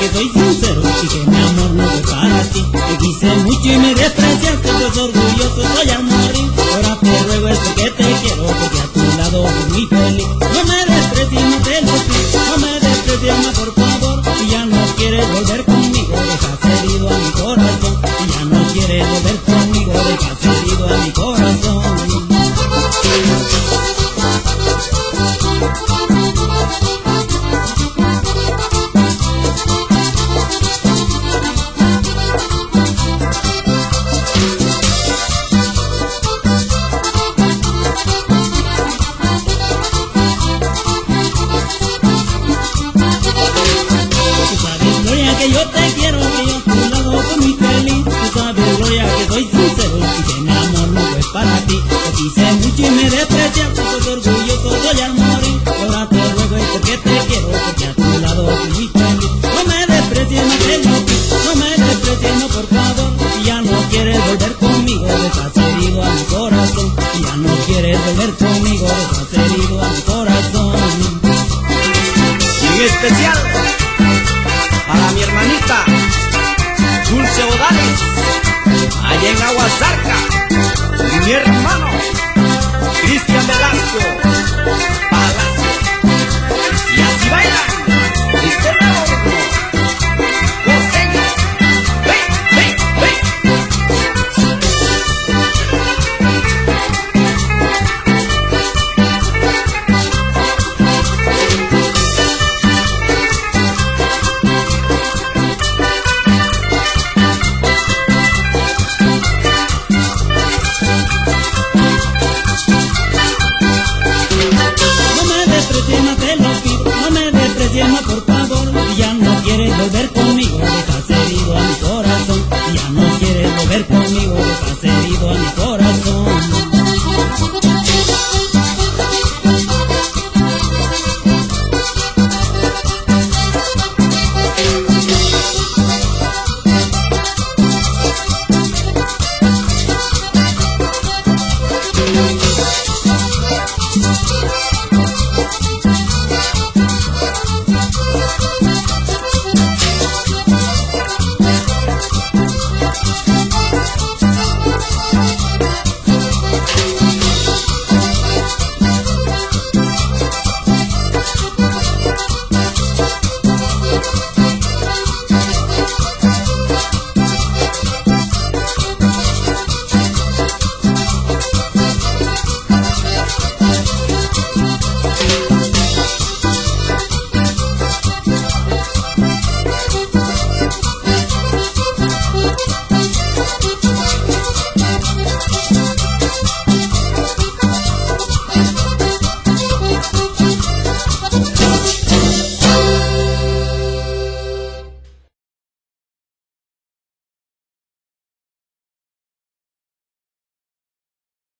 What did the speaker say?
que soy sincero y que mi amor no fue para ti. Te quise mucho y me despreciaste, pues orgulloso soy al morir. Ahora te ruego es porque te quiero, porque a tu lado soy muy feliz. No me desprecies, no te lo pido, no me desprecies más por favor. Si ya no quieres volver conmigo, dejas herido a mi corazón. Si ya no quieres volver conmigo, dejas herido a mi corazón. Que yo te quiero, que yo a tu lado soy muy feliz. Tú sabes, Gloria, que soy sincero y que mi amor no fue para ti. Te quise mucho y me despreciaste, pues orgulloso soy al morir. Ahora te ruego es porque te quiero, porque a tu lado soy muy feliz. No me desprecies, no te lo pido, no me desprecies, no por favor. Si ya no quieres volver conmigo, dejas herido a mi corazón. Si ya no quieres volver conmigo, dejas herido a mi corazón. Y en especial para mi hermanita Dulce Odales, allá en Aguasarca, y mi hermano Cristian Velasco Palacio. Y así bailan este nuevo ritmo costeño. ¡Ven, ven, ven! No, por favor, si ya no quieres volver conmigo, dejas herido a mi corazón. Si ya no quieres volver conmigo, dejas herido a mi corazón.